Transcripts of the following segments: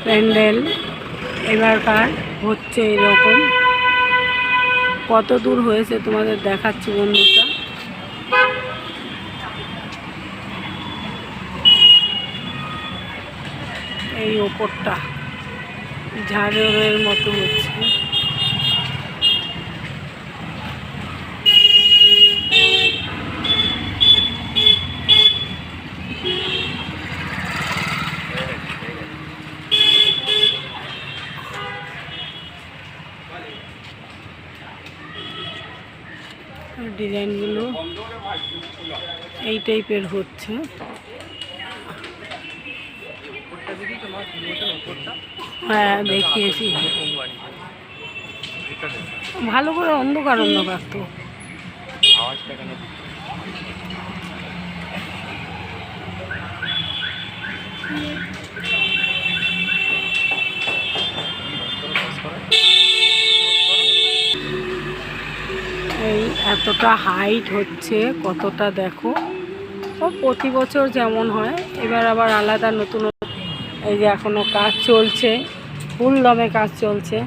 প্যান্ডেল এবারকার হচ্ছে এরকম। কত দূর হয়েছে তোমাদের দেখাচ্ছি বন্ধুরা। এই ওপরটা ঝাড়ের মতো হচ্ছে। ডিজাইনগুলো এই টাইপের হচ্ছে। হ্যাঁ দেখিয়েছি, ভালো করে অন্ধকার অন্ধকার তো। এই এতটা হাইট হচ্ছে, কতটা দেখো। ও প্রতি বছর যেমন হয়, এবার আবার আলাদা নতুন। এই যে এখনো কাজ চলছে, ফুল দমে কাজ চলছে,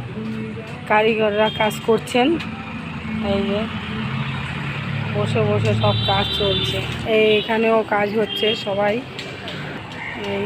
কারিগররা কাজ করছেন। এই যে বসে বসে সব কাজ চলছে, এখানেও কাজ হচ্ছে সবাই। এই